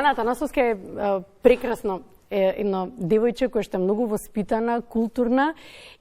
Јана Атанасовска е прекрасно едно девојче која што е многу воспитана, културна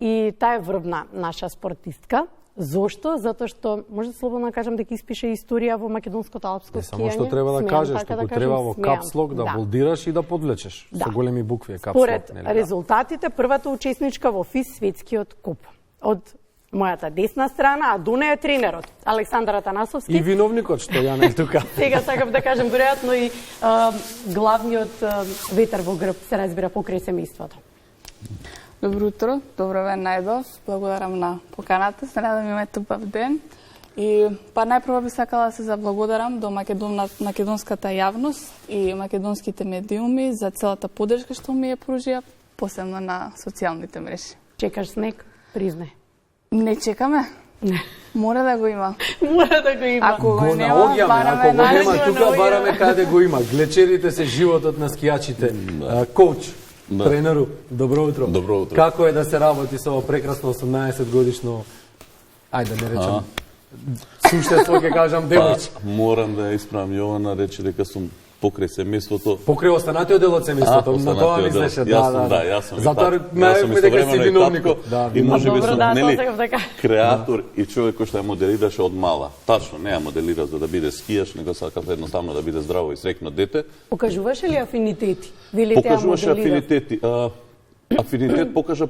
и таа е врвна наша спортистка. Зошто? Затоа што може слободно да кажам дека испише историја во македонското алпско скијање. Не само што треба да кажеш, туку треба во капслок да болдираш и да подвлечеш со големи букви капслок. Според резултатите, првата учесничка во ФИС светскиот куп. Од мојата десна страна, а до неја тренерот Александар Атанасовски. И виновникот што Јана е тука. Сега сакам да кажам веројатно и главниот ветер во грб се разбира покрај семејството. Добро утро, добро ве најдов. Благодарам на поканата, се надам имате убав ден. И најпрво би сакала да се заблагодарам до македонската јавност и македонските медиуми за целата поддршка што ми ја пружија, посебно на социјалните мрежи. Чекаш снег? Признај. Не чекаме. Мора да го има. Мора да го има. Ако го нема, бараме најден. Тука бараме каде го има. Глечерите се животот на скијачите. Коуч, тренеру, добро утро. Добро утро. Како е да се работи со ово прекрасно 18 годишно, ајде да не речам, суштество ќе кажам девојче? Морам да ја исправам, Јована рече дека сум покрај семејството. Покрај останатиот дел од семејството, на тоа мислеше, да. Јас сум. Затоа најавме дека си виновникот. И можеби сум нели така. креатор и човек кој што ја моделираше од мала. Тачно не ја моделира за да биде скијаш, него сакав едноставно да биде здраво и среќно дете. Покажуваше ли афинитети? Покажуваше афинитети. Афинитет покажа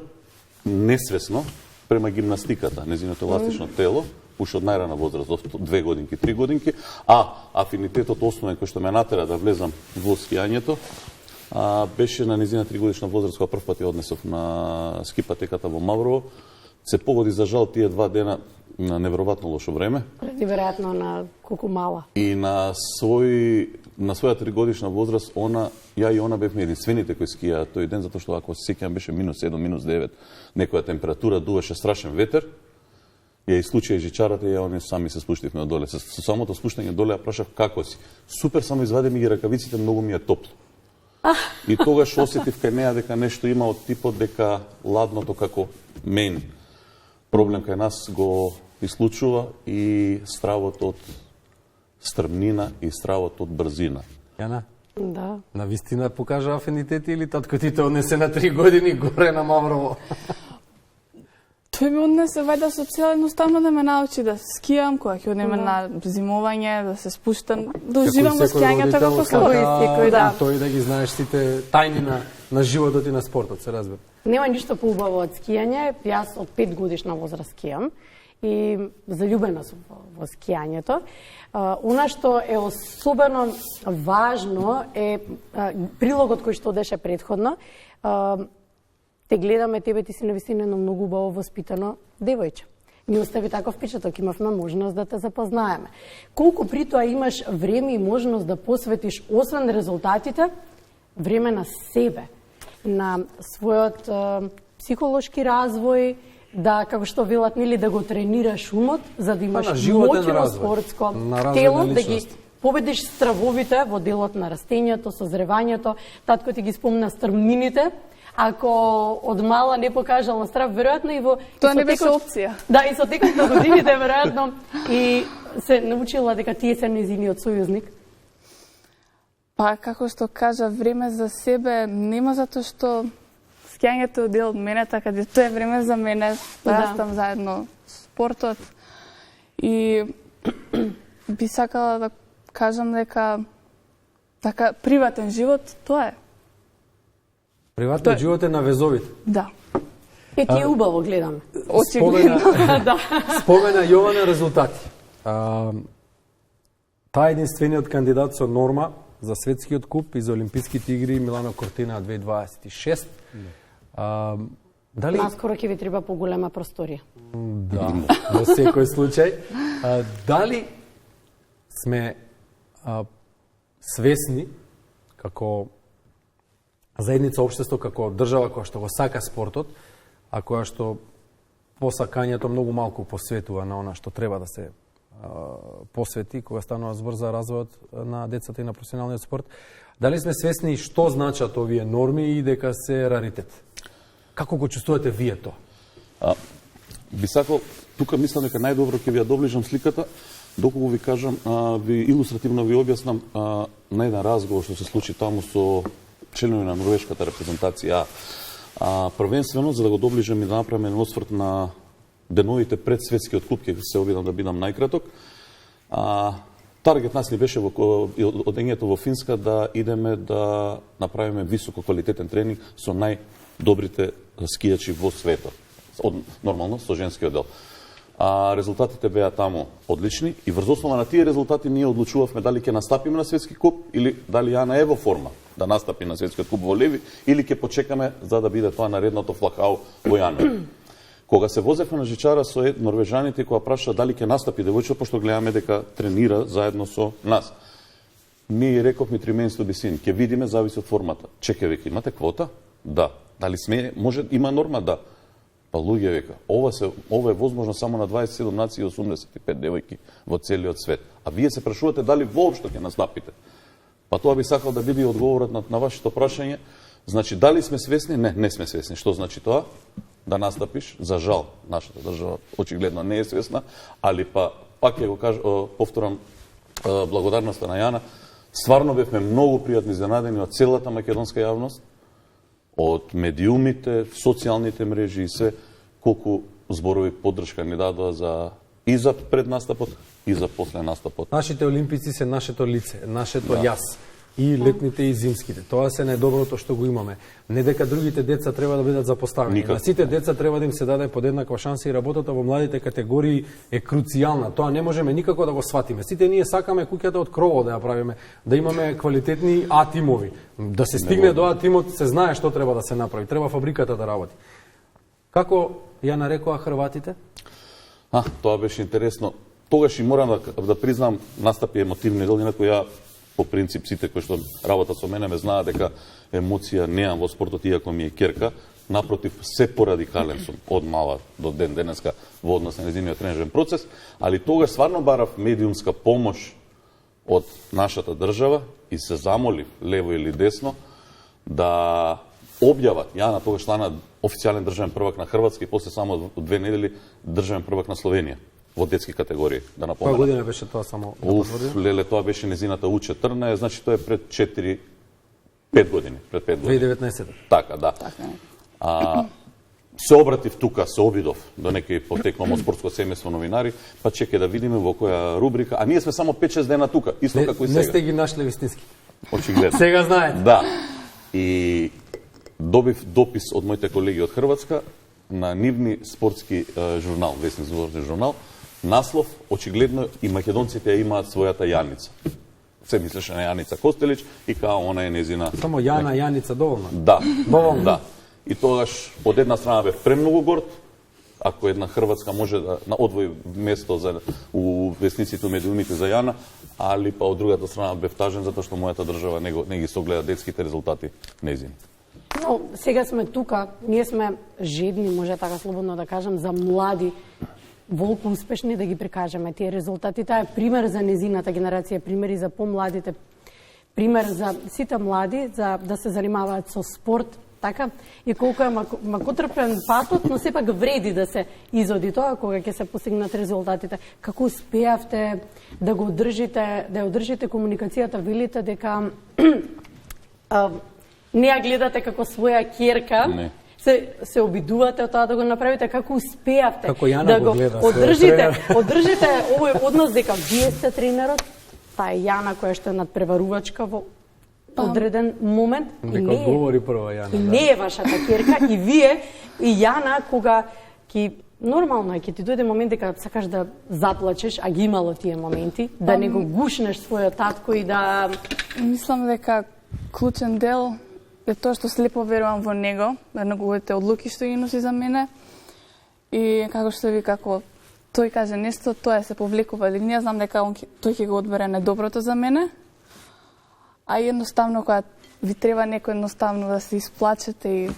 несвесно према гимнастиката, незиното еластично тело, уште од најрана возраст, од 2 годинки, 3 годинки, а афинитетот основен кој што ме натера да влезам во скијањето, беше на незина 3 годишна возраст кога прв пат ја однесов на скипатеката во Маврово. Се погоди за жал тие 2 дена на неверојатно лошо време. Неверојатно на колку мала. И на своја 3 годишна возраст, ја и она бевме единствените кои скија тој ден, затоа што ако се сеќавам беше -7, -9, некоја температура, дуваше страшен ветер. Ја исклучија жичарата и ја оние сами се спуштивме одоле. Со самото спуштање доле ја прашав како си. Супер, само извади ми ги ракавиците, многу ми е топло. И тогаш осетив кај неа дека нешто има од типот дека ладното како мен проблем кај нас го исклучува и стравот од стрмнина и стравот од брзина. Јана? Да. На вистина покажа афинитети или татко ти те однесе на 3 години горе на Маврово? Тој ми однесе вајда со цел едноставно да ме научи да скијам, кога ќе одеме на зимување, да се спуштам, да уживам во скијањето како секој, да. Тој да ги знаеш сите тајни на животот и на спортот, се разбира. Нема ништо поубаво од скијање. Јас од 5 годишна возраст скијам и заљубена сум во скијањето. Она што е особено важно е прилогот кој што одеше претходно. Те гледаме, тебе ти си навистина едно многу убаво воспитано девојче. Ни остави таков впечаток, имавме можност да те запознаеме. Колку при тоа имаш време и можност да посветиш, освен резултатите, време на себе, на својот психолошки развој, да, како што велат, нели, да го тренираш умот, за да имаш моќно спортско тело, да ги победиш стравовите во делот на растењето, созревањето. Татко ти ги спомна стрмнините. Ако од мала не покажал на страв, веројатно и во... Тоа не беше опција. Да, и со текот на годините, веројатно, и се научила дека тие се незиниот сојузник. Како што кажа, време за себе нема, затоа што скијањето е дел од мене, така дека тоа е време за мене, растам заедно спортот. И би сакала да кажам дека така приватен живот, тоа е. Приватниот живот е на везовите. Да. И ти убаво гледаме. Очигледно. Спомена Јована резултати. Таа единствениот кандидат со норма за светскиот куп и за Олимписките игри Милано Кортина 2026. Дали... Наскоро ќе ви треба поголема просторија. Да, во секој случај. Дали сме свесни како заедница општество, како држава која што го сака спортот, а која што посакањето многу малку посветува на она што треба да се посвети кога станува збор за развојот на децата и на професионалниот спорт. Дали сме свесни што значат овие норми и дека се раритет? Како го чувствувате вие тоа? Би сакал, тука мислам дека најдобро ќе ви ја доближам сликата, доколку ви кажам, ви илустративно ви објаснам на еден разговор што се случи таму со членови на норвешката репрезентација. Првенствено, за да го доближам и да направиме еден осврт на деновите пред светскиот куп, ќе се обидам да бидам најкраток. Таргет нас ни беше одењето во Финска да идеме да направиме високо квалитетен тренинг со најдобрите скијачи во светот. Нормално, со женскиот дел. Резултатите беа таму одлични и врз основа на тие резултати ние одлучувавме дали ќе настапиме на светски куп или дали Јана е во форма да настапи на светскиот куп во Леви или ќе почекаме за да биде тоа наредното флахау во јануари. Кога се возевме на жичара со норвежаните која праша дали ќе настапи девојчето, пошто гледаме дека тренира заедно со нас. Ние рековме 3 months to be seen, ќе видиме, зависи од формата. Чекај, веќе имате квота? Да. Дали сме, може има норма? Да. Па луѓе века, ова е возможно само на 27 нации и 85 девојки во целиот свет. А вие се прашувате дали воопшто ќе настапите. Па тоа би сакал да биде одговорот на вашето прашање. Значи, дали сме свесни? Не сме свесни. Што значи тоа? Да настапиш, за жал, нашата држава очигледно не е свесна, али пак ќе го повторам благодарноста на Јана. Стварно бевме многу пријатни изненадени од целата македонска јавност, од медиумите, социјалните мрежи и се, колку зборови поддршка ни дадоа и за пред настапот, и за после настапот. Нашите олимпици се нашето лице, нашето јас. И летните и зимските. Тоа се најдоброто што го имаме. Не дека другите деца треба да бидат запоставени. На сите деца треба да им се даде подеднаква шанса и работата во младите категории е круцијална. Тоа не можеме никако да го сватиме. Сите ние сакаме куќата од крово да ја правиме, да имаме квалитетни А-тимови. Да се стигне до А-тимот, се знае што треба да се направи. Треба фабриката да работи. Како ја нарекоа хрватите? Тоа беше интересно. Тогаш и морам да признам, настапи емотивни дел, инаку ја по принцип сите кои што работат со мене ме знаат дека емоција неам во спортот, иако ми е керка. Напротив, се порадикален сум од мала до ден денеска во однос на нејзиниот тренажен процес, али тогаш стварно барав медиумска помош од нашата држава и се замолив лево или десно да објават. Јана тогаш стана официјален државен првак на Хрватска и после само 2 недели државен првак на Словенија во детски категории, да напоменам. Која година беше тоа само? Леле, тоа беше незината У14, значи тоа е пред 5 години. 2019. Така, да. Се обратив тука, се обидов до некој потеклом од спортско семејство новинари, па чекај да видиме во која рубрика, а ние сме само 5-6 дена тука, исто како и сега. Не сте ги нашли вистински. Очигледно. Сега знаете. Да. И добив допис од моите колеги од Хрватска на нивни спортски журнал, весник спортски журнал, наслов, очигледно и македонците ја имаат својата Јаница. Се мислеше на Јаница Костелич и као она е незина... Само Јана, Јаница, доволно? Да, да. И тогаш, од една страна бев премногу горд, ако една Хрватска може да одвои место у весниците, у медиумите за Јана, али па од другата страна бев тажен, затоа што мојата држава не ги согледа детските резултати незини. Но сега сме тука, ние сме жедни, може така слободно да кажам, за млади, волку успешни да ги прикажеме тие резултати. Таа е пример за незината генерација, пример и за помладите, пример за сите млади за да се занимаваат со спорт, така? И колку е макотрпен патот, но сепак вреди да се изоди тоа кога ќе се постигнат резултатите. Како успеавте да го одржите, да ја одржите комуникацијата, велите дека не ја гледате како своја ќерка, се обидувате од тоа да го направите, како успеавте да го одржите овој однос дека вие сте тренерот, таа е Јана која што е надпреварувачка во одреден момент и не е вашата ќерка и вие и Јана кога нормално е ќе ти дојде момент дека сакаш да заплачеш, а ги имало тие моменти, да не го гушнеш својот татко и да... Мислам дека клучен дел е тоа што слепо верувам во него, на неговите одлуки што ги носи за мене. И како што ви, како тој каже нешто, тоа се повлекува. Не знам дека тој ќе го одбере најдоброто за мене. А едноставно, кога ви треба некој едноставно да се исплачете и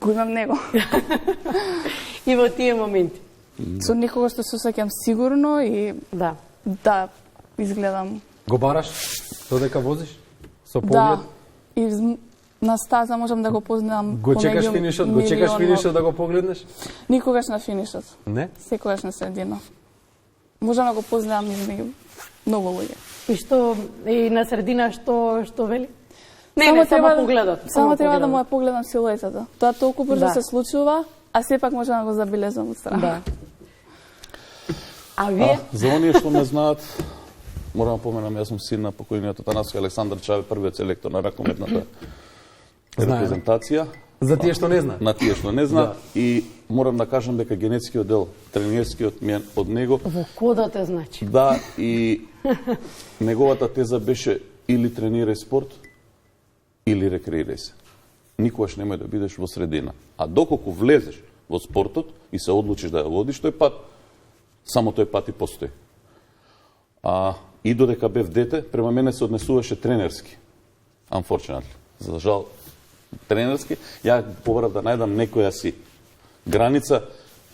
го имам него. И во тие моменти. Со некого што се осеќам сигурно и да изгледам. Го бараш додека возиш? Со поглед? Да. И на стаза можам да го познам. Го чекаш финишот да го погледнеш? Никогаш на финишот. Не? Секогаш на средина. можам да го познаам измеѓу многу луѓе. И што и на средина што вели? Не, само погледот. Само треба да му ја погледам силуетата. Тоа толку брзо Да. се случува, а сепак можам да го забележам од страна. Да. А вие? За оние што не знаат, морам да поменам, јас сум син на покојниот Атанаски Александар Чаве, првиот селектор на ракометната репрезентација. За тие што не знаат. На тие што не знаат. И морам да кажам дека генетскиот дел, тренерскиот ми е од него. Во кодот е значи. Да, и неговата теза беше или тренирај спорт, или рекреирај се. Никогаш немај да бидеш во средина. А доколку влезеш во спортот и се одлучиш да ја водиш тој пат, само тој пат и постои. И додека бев дете, према мене се однесуваше тренерски. Unfortunately. За жал, тренерски. Ја побарав да најдам некоја си граница,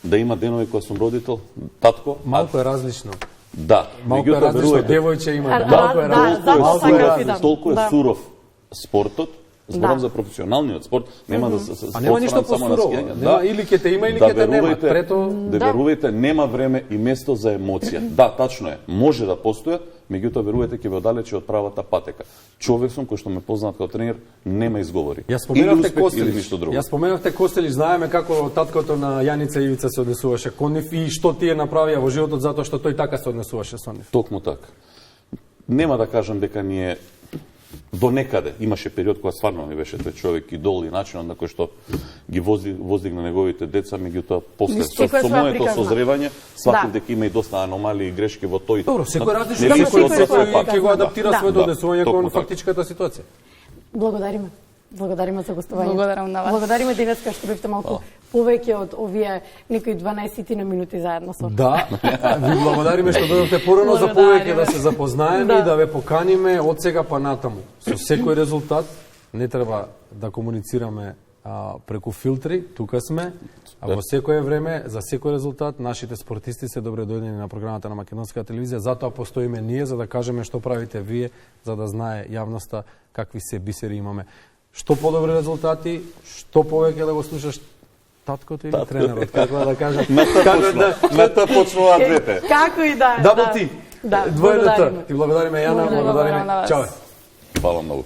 да има денови кога сум родител, татко. Малку е различно. Да. Малку е различно, девојче има. Малку е различно. Толку е суров спортот, зборам за професионалниот спорт, нема да се А нема ништо посурово. Да, или ќе те има, или ќе те нема. Да верувајте, нема време и место за емоција. Да, тачно е, може да постојат, меѓутоа верувајте ќе ве оддалечи од правата патека. Човек сум кој што ме познаат како тренер, нема изговори. Ја споменавте или успех, или Костелич. ништо друго. Ја споменавте Костелич, знаеме како таткото на Јаница Ивица се однесуваше кон нив и што тие направија во животот затоа што тој така се однесуваше со нив. Токму така. Нема да кажам дека ние до некаде имаше период кога стварно ми беше тој човек идол и начинот на кој што ги воздигна неговите деца, меѓутоа после со моето созревање сватив дека има и доста аномалии и грешки во тој. Добро, секој различно ќе го адаптира своето однесување кон фактичката ситуација. Благодариме. Благодариме за гостувањето. Благодарам на вас. Благодариме денеска што бевте малку повеќе од овие некои 12 на минути заедно со. Да, ви благодариме што дојдовте порано за повеќе да се запознаеме и да ве поканиме од сега па натаму. Со секој резултат не треба да комуницираме преку филтри, тука сме, а во секое време, за секој резултат, нашите спортисти се добре дојдени на програмата на Македонска телевизија, затоа постоиме ние за да кажеме што правите вие, за да знае јавноста какви се бисери имаме. Што подобри резултати, што повеќе да го слушаш таткото или тренерот, како да кажам. Мета почнуваат двете. Како и да. Дабл ти. Да, Двојната. Ти благодариме Јана, благодариме. Чао. Фала многу.